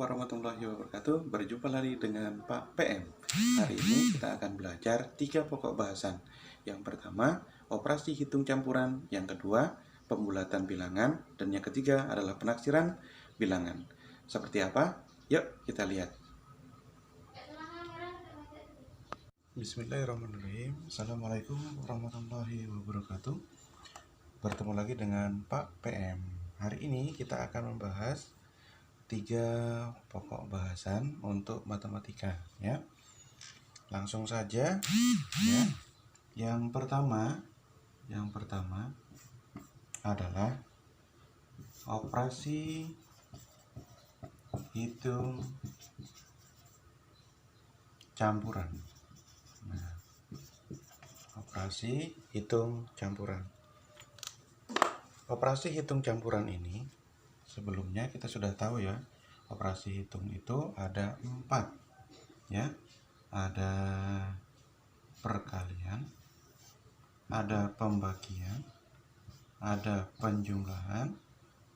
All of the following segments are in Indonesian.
warahmatullahi wabarakatuh. Berjumpa lagi dengan Pak PM. Hari ini kita akan belajar 3 pokok bahasan. Yang pertama, operasi hitung campuran. Yang kedua, pembulatan bilangan. Dan yang ketiga adalah penaksiran bilangan. Seperti apa? Yuk kita lihat. Bismillahirrahmanirrahim. Assalamualaikum warahmatullahi wabarakatuh. Bertemu lagi dengan Pak PM. Hari ini kita akan membahas 3 pokok bahasan untuk matematika, ya. Langsung saja, ya. Yang pertama adalah operasi hitung campuran. Nah, operasi hitung campuran. Operasi hitung campuran ini sebelumnya kita sudah tahu, ya. Operasi hitung itu ada 4, ya. Ada perkalian, ada pembagian, ada penjumlahan,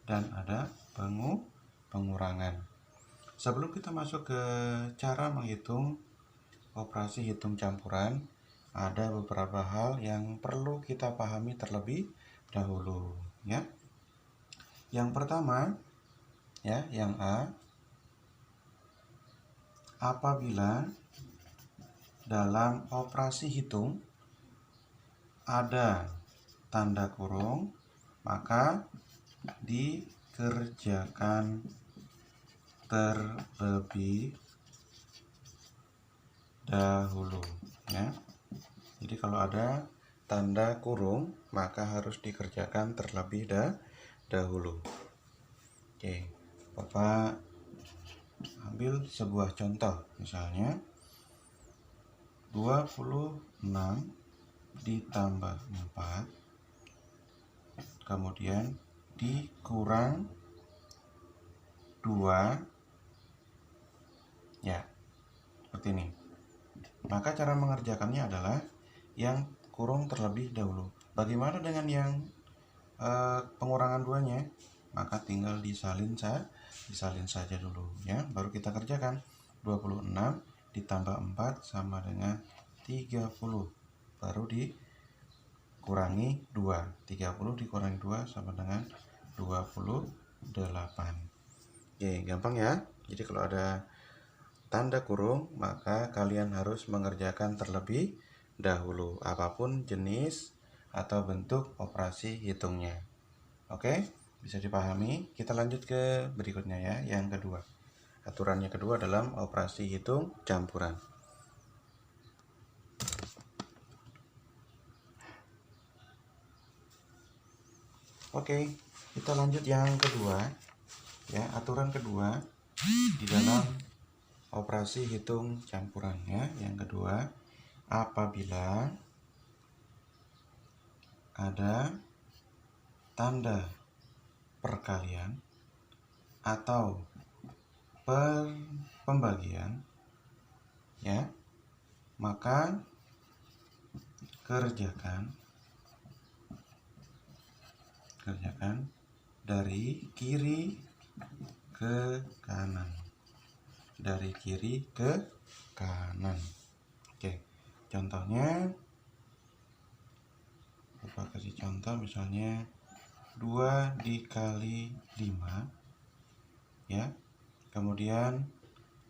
dan ada pengurangan. Sebelum kita masuk ke cara menghitung operasi hitung campuran, ada beberapa hal yang perlu kita pahami terlebih dahulu, ya. Yang pertama, ya, yang A, apabila dalam operasi hitung ada tanda kurung, maka dikerjakan terlebih dahulu, ya. Jadi kalau ada tanda kurung, maka harus dikerjakan terlebih dahulu. Oke, Bapak ambil sebuah contoh, misalnya 26 ditambah 4 kemudian dikurang 2, ya, seperti ini. Maka cara mengerjakannya adalah yang kurung terlebih dahulu. Bagaimana dengan yang pengurangan 2-nya? Maka tinggal disalin saja dulu, ya. Baru kita kerjakan. 26 ditambah 4 sama dengan 30. Baru dikurangi 2. 30 dikurangi 2 sama dengan 28. Oke, gampang, ya. Jadi kalau ada tanda kurung, maka kalian harus mengerjakan terlebih dahulu, apapun jenis atau bentuk operasi hitungnya. Oke, bisa dipahami. Kita lanjut ke berikutnya, ya, yang kedua. Aturannya kedua dalam operasi hitung campuran. Oke, kita lanjut yang kedua, ya. Aturan kedua di dalam operasi hitung campuran, ya. Yang kedua, apabila ada tanda perkalian atau pembagian, ya, maka kerjakan dari kiri ke kanan. Dari kiri ke kanan. Oke, contohnya Bapak kasih contoh, misalnya 2 dikali 5, ya, kemudian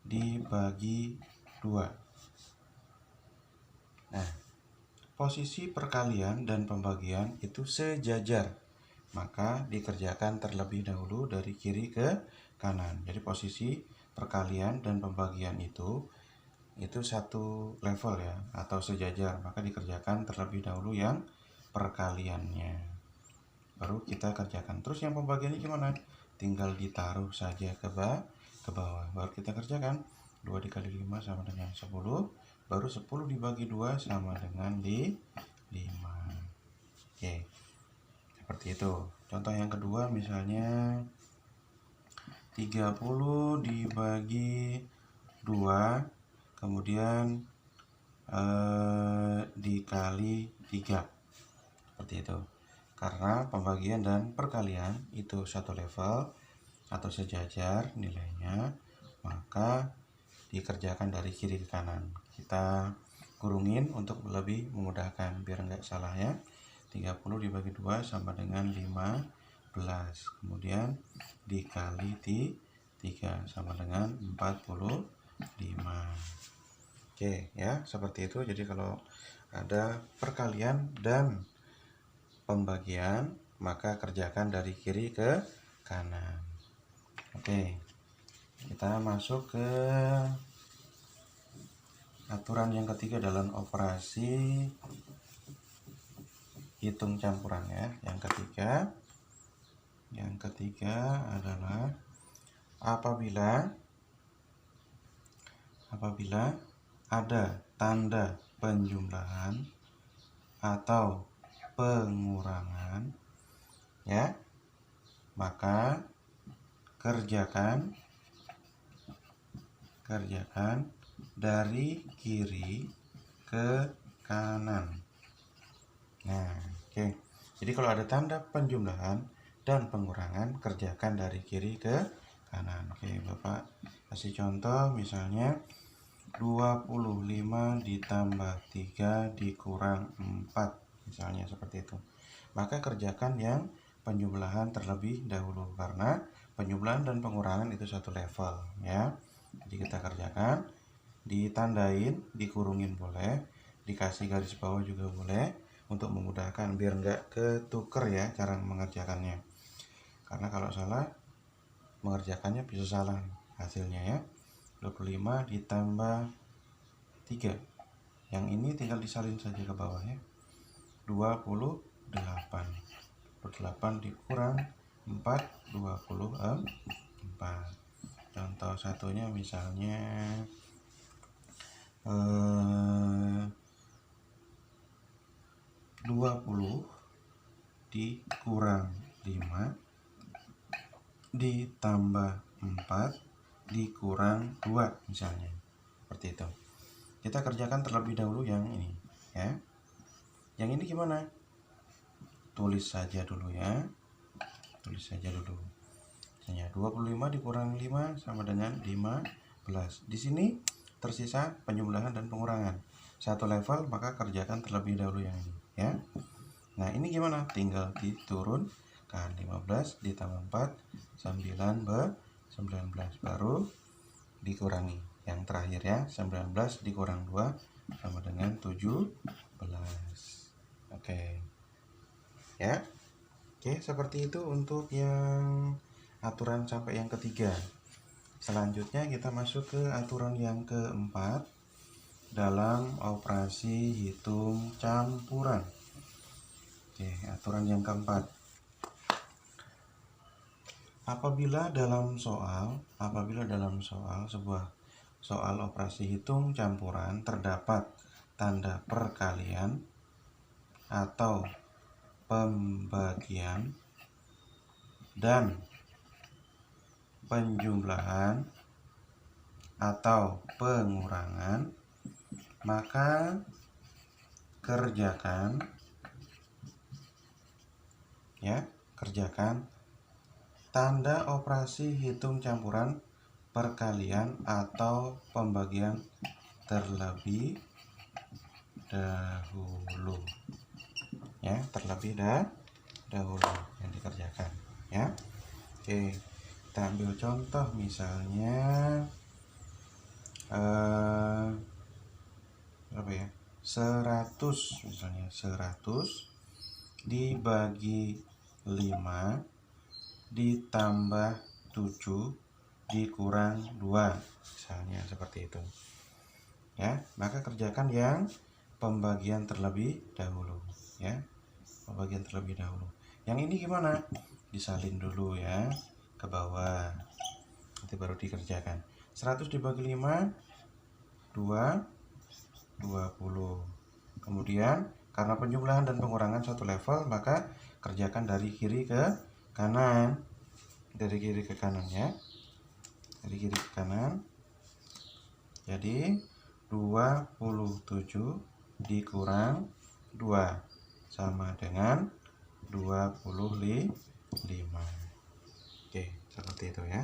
dibagi 2. Nah, posisi perkalian dan pembagian itu sejajar, maka dikerjakan terlebih dahulu dari kiri ke kanan. Jadi posisi perkalian dan pembagian itu satu level, ya, atau sejajar, maka dikerjakan terlebih dahulu yang perkaliannya, baru kita kerjakan. Terus yang pembagiannya gimana? Tinggal ditaruh saja ke bawah, baru kita kerjakan. 2 dikali 5 sama dengan 10, baru 10 dibagi 2 sama dengan 5. Oke, seperti itu. Contoh yang kedua, misalnya 30 dibagi 2 kemudian dikali 3, seperti itu. Karena pembagian dan perkalian itu satu level atau sejajar nilainya, maka dikerjakan dari kiri ke kanan. Kita kurungin untuk lebih memudahkan biar nggak salah ya. 30 dibagi 2 sama dengan 15. Kemudian dikali 3 sama dengan 45. Oke ya, seperti itu. Jadi kalau ada perkalian dan pembagian, maka kerjakan dari kiri ke kanan. Oke, kita masuk ke aturan yang ketiga dalam operasi hitung campuran ya. Yang ketiga adalah apabila ada tanda penjumlahan atau pengurangan ya, maka kerjakan dari kiri ke kanan. Nah, oke. Jadi kalau ada tanda penjumlahan dan pengurangan, kerjakan dari kiri ke kanan. Oke, Bapak kasih contoh misalnya 25 ditambah 3 dikurang 4, misalnya seperti itu. Maka kerjakan yang penjumlahan terlebih dahulu, karena penjumlahan dan pengurangan itu satu level ya. Jadi kita kerjakan, ditandain, dikurungin boleh, dikasih garis bawah juga boleh, untuk memudahkan biar nggak ketuker ya cara mengerjakannya. Karena kalau salah mengerjakannya bisa salah hasilnya ya. 25 ditambah 3, yang ini tinggal disalin saja ke bawah ya. 28 dikurang 4, 24. Contoh satunya misalnya 20 dikurang 5 ditambah 4 dikurang 2, misalnya seperti itu. Kita kerjakan terlebih dahulu yang ini ya. Yang ini gimana? Tulis saja dulu ya. Misalnya 25 dikurang 5 sama dengan 15. Di sini tersisa penjumlahan dan pengurangan satu level, maka kerjakan terlebih dahulu yang ini ya. Nah, ini gimana? Tinggal diturunkan. 15 ditambah 4 19 baru dikurangi yang terakhir ya. 19 dikurang 2 sama dengan 17. Oke ya. Oke, seperti itu untuk yang aturan sampai yang ketiga. Selanjutnya kita masuk ke aturan yang keempat dalam operasi hitung campuran. Oke, aturan yang keempat. Apabila dalam soal sebuah soal operasi hitung campuran terdapat tanda perkalian atau pembagian dan penjumlahan atau pengurangan, maka kerjakan tanda operasi hitung campuran perkalian atau pembagian terlebih dahulu ya, dahulu yang dikerjakan ya. Oke, kita ambil contoh misalnya berapa ya, 100 misalnya. 100 dibagi 5 ditambah 7 dikurang 2, misalnya seperti itu ya. Maka kerjakan yang pembagian terlebih dahulu ya. Yang ini gimana? Disalin dulu ya ke bawah, nanti baru dikerjakan. 100 dibagi 5 20. Kemudian karena penjumlahan dan pengurangan satu level, maka kerjakan dari kiri ke kanan. Dari kiri ke kanan ya. Jadi 27 dikurang 2 sama dengan 25. Oke, seperti itu ya.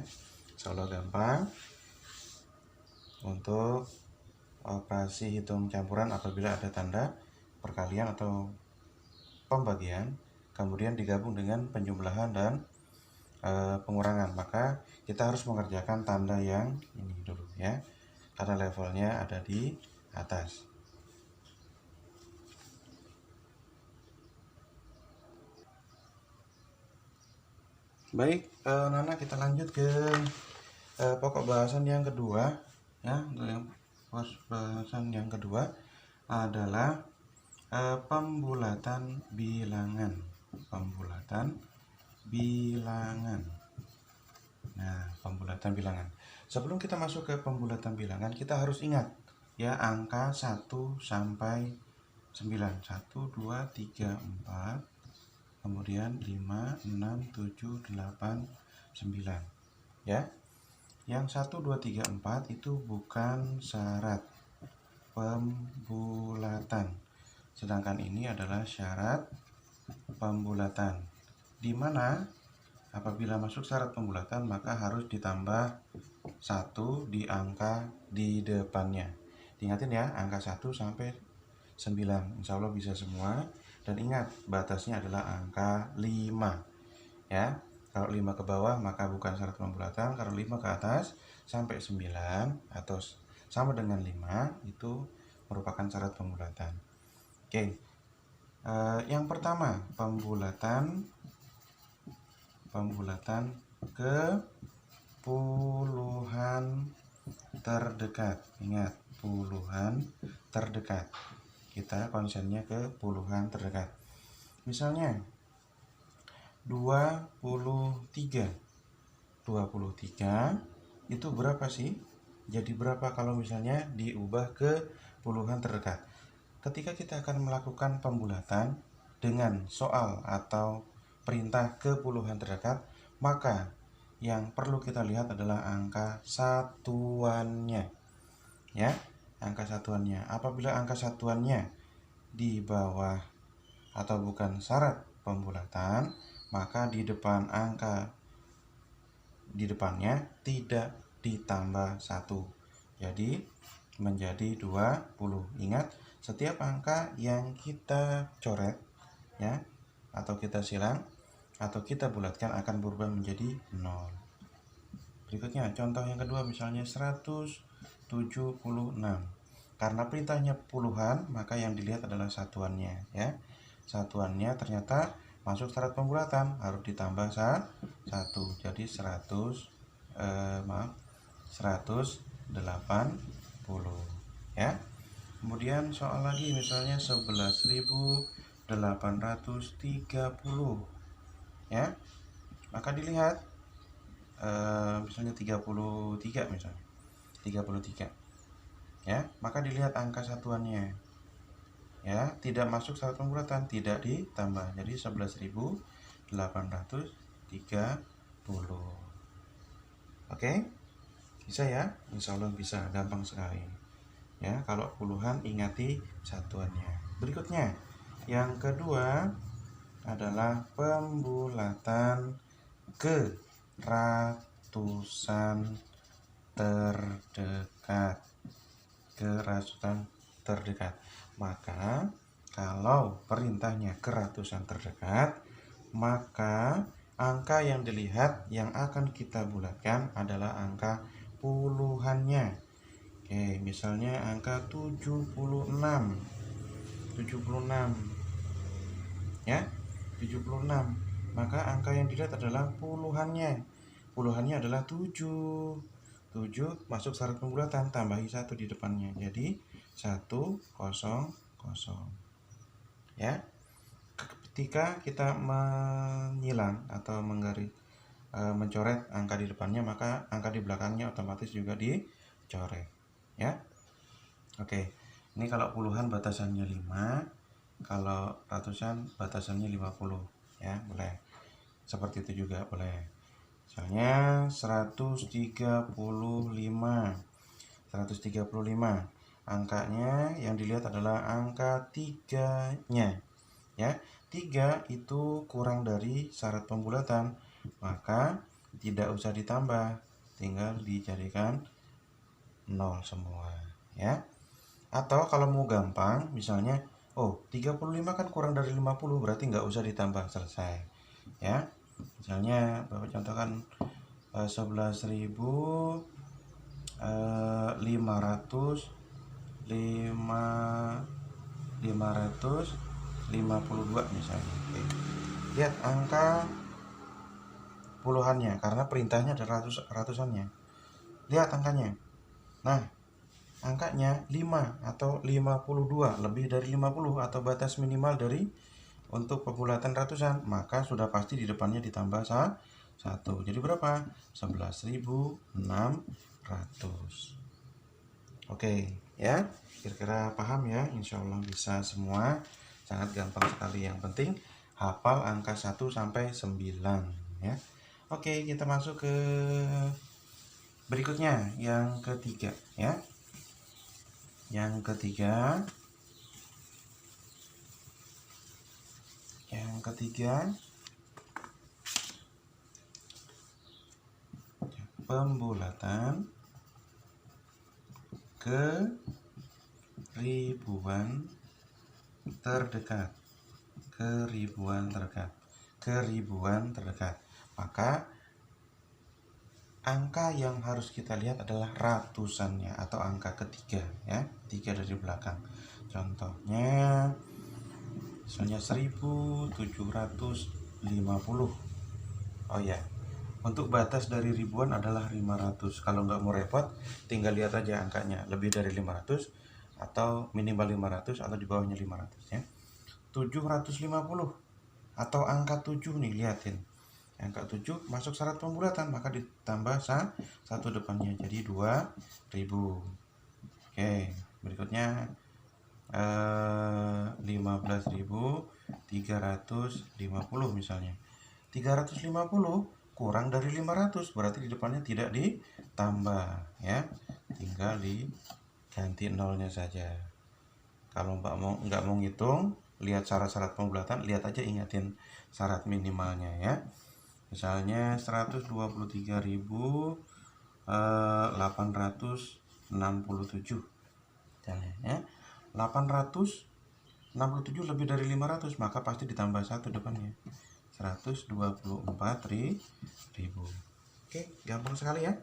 Insyaallah gampang. untuk operasi hitung campuran apabila ada tanda perkalian atau pembagian, kemudian digabung dengan penjumlahan dan pengurangan, maka kita harus mengerjakan tanda yang ini dulu ya, karena levelnya ada di atas. Baik, Nana, kita lanjut ke pokok bahasan yang kedua ya. Untuk yang bahasan yang kedua adalah pembulatan bilangan. Pembulatan bilangan. Nah, pembulatan bilangan. Sebelum kita masuk ke pembulatan bilangan, kita harus ingat ya angka 1 sampai 9. 1, 2, 3, 4, kemudian 5, 6, 7, 8, 9. Ya. Yang 1, 2, 3, 4 itu bukan syarat pembulatan. Sedangkan ini adalah syarat pembulatan. Di mana apabila masuk syarat pembulatan maka harus ditambah 1 di angka di depannya. Diingatin ya, angka 1 sampai 9. Insya Allah bisa semua. Dan ingat, batasnya adalah angka 5. Ya. Kalau 5 ke bawah maka bukan syarat pembulatan. Kalau 5 ke atas sampai 9 atau sama dengan 5 itu merupakan syarat pembulatan. Oke. Yang pertama, pembulatan ke puluhan terdekat. Ingat, puluhan terdekat. Kita konsennya ke puluhan terdekat. Misalnya 23 itu berapa sih? Jadi berapa kalau misalnya diubah ke puluhan terdekat? Ketika kita akan melakukan pembulatan dengan soal atau perintah ke puluhan terdekat, maka yang perlu kita lihat adalah angka satuannya. Ya, angka satuannya. Apabila angka satuannya di bawah atau bukan syarat pembulatan, maka di depan angka di depannya tidak ditambah 1. Jadi menjadi 20. Ingat, setiap angka yang kita coret ya atau kita silang atau kita bulatkan akan berubah menjadi 0. Berikutnya contoh yang kedua, misalnya 176. Karena perintahnya puluhan, maka yang dilihat adalah satuannya ya. Satuannya ternyata masuk syarat pembulatan, harus ditambah 1. Jadi 180 ya. Kemudian soal lagi misalnya 11.830 ya. Maka dilihat misalnya 33 misalnya. 33 ya, maka dilihat angka satuannya ya, tidak masuk syarat pembulatan, tidak ditambah, jadi 11.830. Oke, bisa ya, insya Allah bisa, gampang sekali ya. Kalau puluhan ingati satuannya. Berikutnya yang kedua adalah pembulatan ke ratusan terdekat. Maka kalau perintahnya ke ratusan terdekat, maka angka yang dilihat yang akan kita bulatkan adalah angka puluhannya. Oke, misalnya angka 76 ya, 76. Maka angka yang dilihat adalah puluhannya. Puluhannya adalah 7 masuk syarat pembulatan, tambahi 1 di depannya, jadi 100 ya. Ketika kita menyilang atau mencoret angka di depannya, maka angka di belakangnya otomatis juga dicoret ya. Oke, ini kalau puluhan batasannya 5, kalau ratusan batasannya 50 ya, boleh seperti itu juga boleh. Misalnya 135. Angkanya yang dilihat adalah angka 3-nya. Ya, 3 itu kurang dari syarat pembulatan, maka tidak usah ditambah, tinggal dijadikan 0 semua ya. Atau kalau mau gampang misalnya 35 kan kurang dari 50 berarti nggak usah ditambah, selesai ya. Misalnya Bapak contohkan 11.552 misalnya. Oke. Lihat angka puluhannya karena perintahnya ada ratusannya. Lihat angkanya. Nah, angkanya 5 atau 52, lebih dari 50 atau batas minimal dari untuk pebulatan ratusan, maka sudah pasti di depannya ditambah 1. Jadi berapa? 11.600. Oke, ya. Kira-kira paham ya? Insya Allah bisa semua. Sangat gampang sekali. Yang penting hafal angka 1 sampai 9 ya. Oke, kita masuk ke berikutnya, yang ketiga ya. Yang ketiga pembulatan ke ribuan terdekat. Maka angka yang harus kita lihat adalah ratusannya atau angka ketiga ya, 3 dari belakang. Contohnya misalnya 1750. Oh ya, untuk batas dari ribuan adalah 500. Kalau nggak mau repot, tinggal lihat aja angkanya, lebih dari 500 atau minimal 500 atau di bawahnya 500 ya. 750 atau angka 7 nih, liatin. Angka 7 masuk syarat pembulatan, maka ditambah 1 depannya jadi 2000. Oke, berikutnya 15.350 misalnya. 350 kurang dari 500 berarti di depannya tidak ditambah ya, tinggal diganti nolnya saja. Kalau nggak mau ngitung, lihat syarat-syarat pembulatan, lihat aja, ingatin syarat minimalnya ya. Misalnya 123.867 misalnya ya. 867 lebih dari 500 maka pasti ditambah 1 depannya, 124.000. Oke, gampang sekali ya.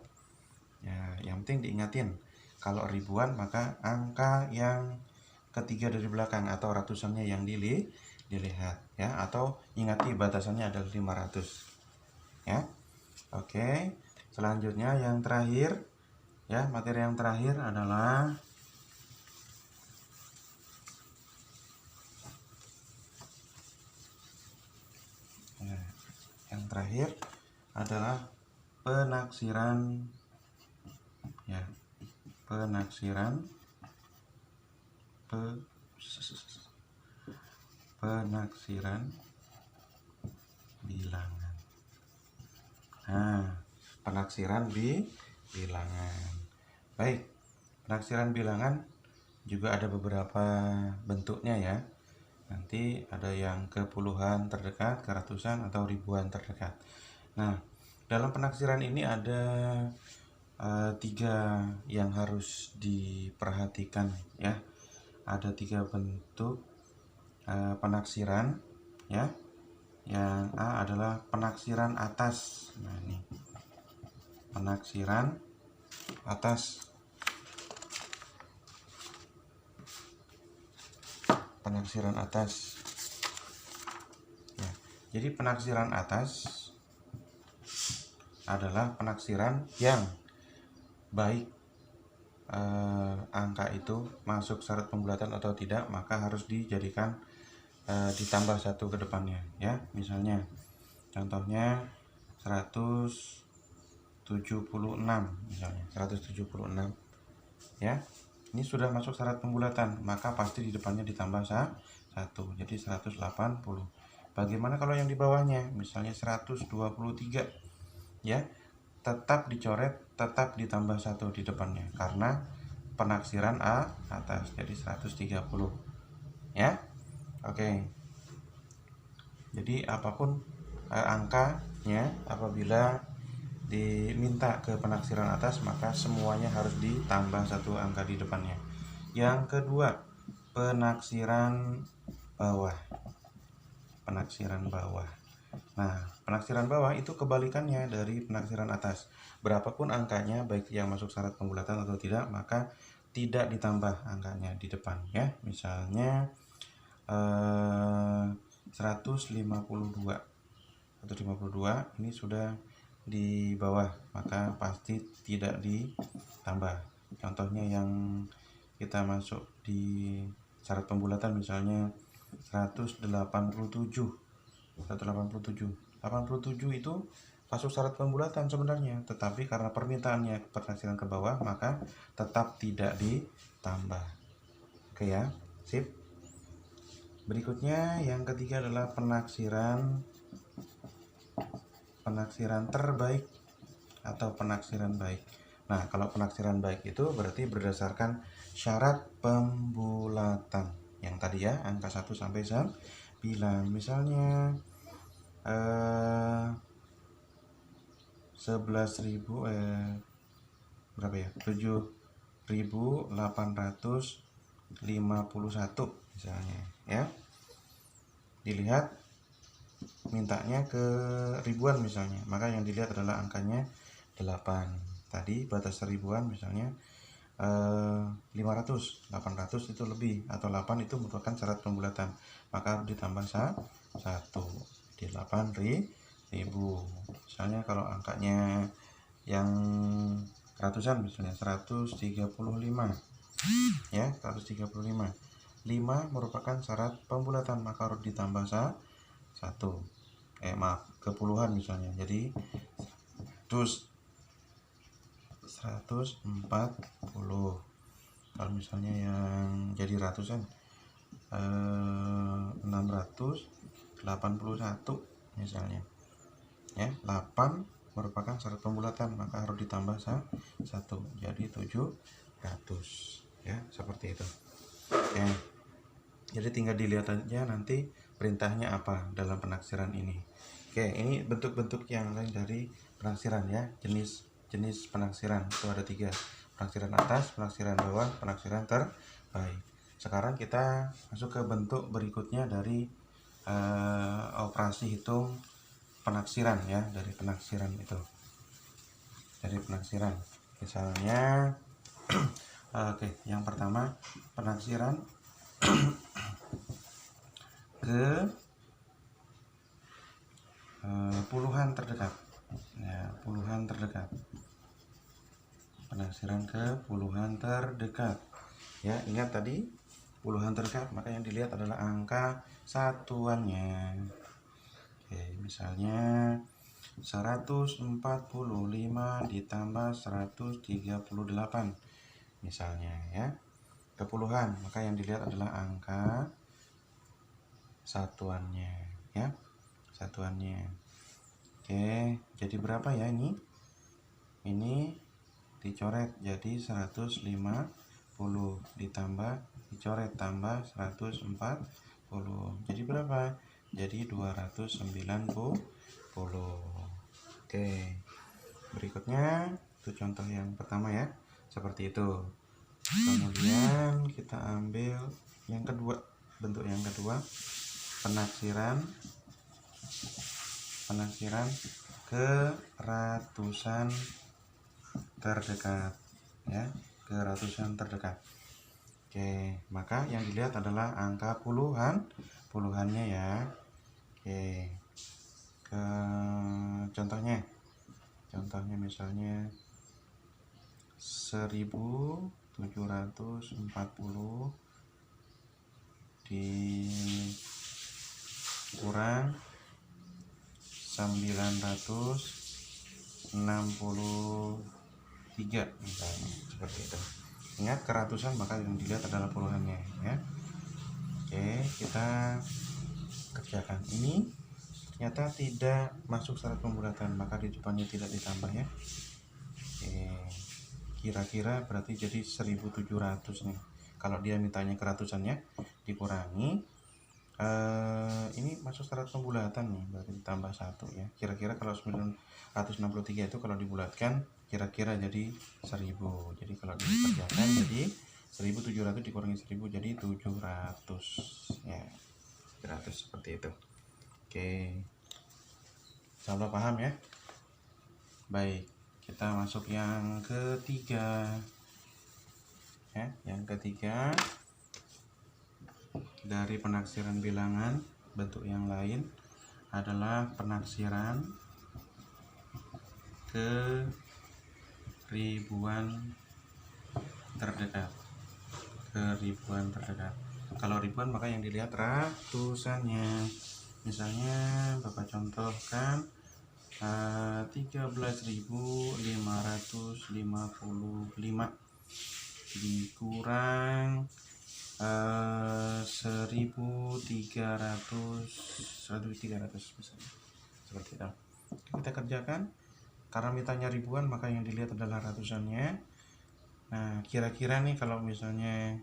Ya, yang penting diingatin kalau ribuan maka angka yang ketiga dari belakang atau ratusannya yang dilihat ya, atau ingati batasannya adalah 500 ya. Oke, selanjutnya yang terakhir ya, materi yang terakhir adalah penaksiran ya, penaksiran bilangan. Nah, penaksiran bilangan. Baik, penaksiran bilangan juga ada beberapa bentuknya ya. Nanti ada yang ke puluhan terdekat, ke ratusan, atau ribuan terdekat. Nah, dalam penaksiran ini ada 3 yang harus diperhatikan ya. Ada 3 bentuk penaksiran ya. Yang A adalah penaksiran atas. Nah, ini penaksiran atas. Penaksiran atas ya. Jadi penaksiran atas adalah penaksiran yang baik angka itu masuk syarat pembulatan atau tidak, maka harus dijadikan ditambah 1 ke depannya ya. Misalnya contohnya 176 misalnya, 176 ya. Ini sudah masuk syarat pembulatan, maka pasti di depannya ditambah 1, jadi 180. Bagaimana kalau yang di bawahnya, misalnya 123 ya, tetap dicoret, tetap ditambah 1 di depannya karena penaksiran atas, jadi 130 ya. Oke, jadi apapun angkanya, apabila diminta ke penaksiran atas, maka semuanya harus ditambah satu angka di depannya. Yang kedua, penaksiran bawah. Penaksiran bawah. Nah, penaksiran bawah itu kebalikannya dari penaksiran atas. Berapapun angkanya, baik yang masuk syarat pembulatan atau tidak, maka tidak ditambah angkanya di depan ya. Misalnya 152 ini sudah di bawah, maka pasti tidak ditambah. Contohnya yang kita masuk di syarat pembulatan misalnya 187 itu masuk syarat pembulatan sebenarnya, tetapi karena permintaannya penaksiran ke bawah, maka tetap tidak ditambah. Oke ya, sip. Berikutnya yang ketiga adalah penaksiran terbaik atau penaksiran baik. Nah, kalau penaksiran baik itu berarti berdasarkan syarat pembulatan yang tadi ya, angka 1 sampai 9. Misalnya 11.000 berapa ya? 7.851 misalnya ya. Dilihat mintanya ke ribuan misalnya, maka yang dilihat adalah angkanya 8. Tadi batas ribuan misalnya 500, 800 itu lebih, atau 8 itu merupakan syarat pembulatan, maka ditambah 1 di 8.000. Misalnya kalau angkanya yang ratusan misalnya 135 ya, 135. 5 merupakan syarat pembulatan, maka harus ditambah 1. Ke puluhan misalnya, jadi 140. Kalau misalnya yang jadi ratusan 681 misalnya ya. 8 merupakan syarat pembulatan, maka harus ditambah 1, jadi 700 ya, seperti itu ya. Jadi tinggal dilihat aja nanti perintahnya apa dalam penaksiran ini. Oke, ini bentuk-bentuk yang lain dari penaksiran ya. Jenis penaksiran itu ada 3: penaksiran atas, penaksiran bawah, penaksiran terbaik. Sekarang kita masuk ke bentuk berikutnya dari operasi hitung penaksiran ya, dari penaksiran itu. Dari penaksiran. Misalnya oke, yang pertama penaksiran ke puluhan terdekat ya, puluhan terdekat. Penaksiran ke puluhan terdekat ya. Ingat tadi puluhan terdekat, maka yang dilihat adalah angka satuannya. Oke, misalnya 145 ditambah 138 misalnya ya, ke puluhan, maka yang dilihat adalah angka satuannya ya, satuannya. Oke, jadi berapa ya ini? Ini dicoret jadi 150 ditambah dicoret tambah 140. Jadi berapa? Jadi 290. Oke. Berikutnya itu contoh yang pertama ya. Seperti itu. Kemudian kita ambil yang kedua, bentuk yang kedua, penaksiran ke ratusan terdekat ya, ke ratusan terdekat. Oke, maka yang dilihat adalah angka puluhannya ya. Oke, ke contohnya misalnya 1740 dikurang 963 misalnya, seperti itu. Ingat keratusan, maka yang dilihat adalah puluhannya ya. Oke, kita kerjakan. Ini ternyata tidak masuk syarat pembulatan, maka di depannya tidak ditambah ya. Oke, kira-kira berarti jadi 1700 nih. Kalau dia mintanya keratusannya, dikurangi ini masuk syarat pembulatan nih, berarti ditambah 1 ya. Kira-kira kalau 963 itu kalau dibulatkan kira-kira jadi 1000. Jadi kalau dikerjakan jadi 1700 dikurangi 1000 jadi 700 ya. 700 seperti itu. Oke. Insyaallah paham ya. Baik, kita masuk yang ketiga. Ya, yang ketiga dari penaksiran bilangan bentuk yang lain adalah penaksiran ke ribuan terdekat. Kalau ribuan maka yang dilihat ratusannya. Misalnya Bapak contohkan 13.555 dikurang 1.300 misalnya, seperti itu. Kita kerjakan, karena mintanya ribuan maka yang dilihat adalah ratusannya. Nah, kira-kira nih kalau misalnya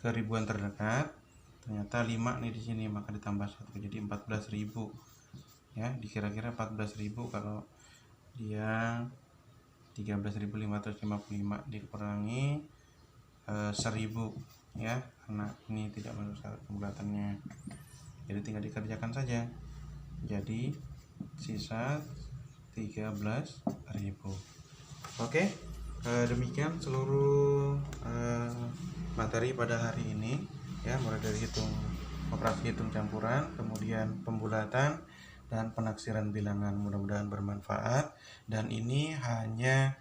ke ribuan terdekat ternyata 5 nih di sini, maka ditambah 1 jadi 14.000 ya. Dikira-kira 14.000 kalau dia 13.555 dikurangi 1000 ya, karena ini tidak masuk syarat pembulatannya, jadi tinggal dikerjakan saja. Jadi sisa 13.000. Oke, demikian seluruh materi pada hari ini ya, mulai dari operasi hitung campuran, kemudian pembulatan dan penaksiran bilangan. Mudah-mudahan bermanfaat, dan ini hanya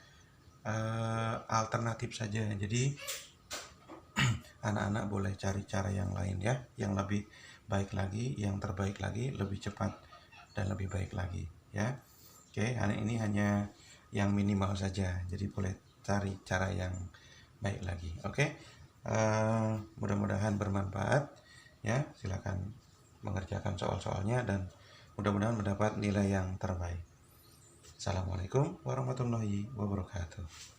alternatif saja. Jadi anak-anak boleh cari cara yang lain ya, yang lebih baik lagi, yang terbaik lagi, lebih cepat dan lebih baik lagi ya. Oke, ini hanya yang minimal saja, jadi boleh cari cara yang baik lagi. Oke, mudah-mudahan bermanfaat ya. Silakan mengerjakan soal-soalnya dan mudah-mudahan mendapat nilai yang terbaik. Assalamualaikum warahmatullahi wabarakatuh.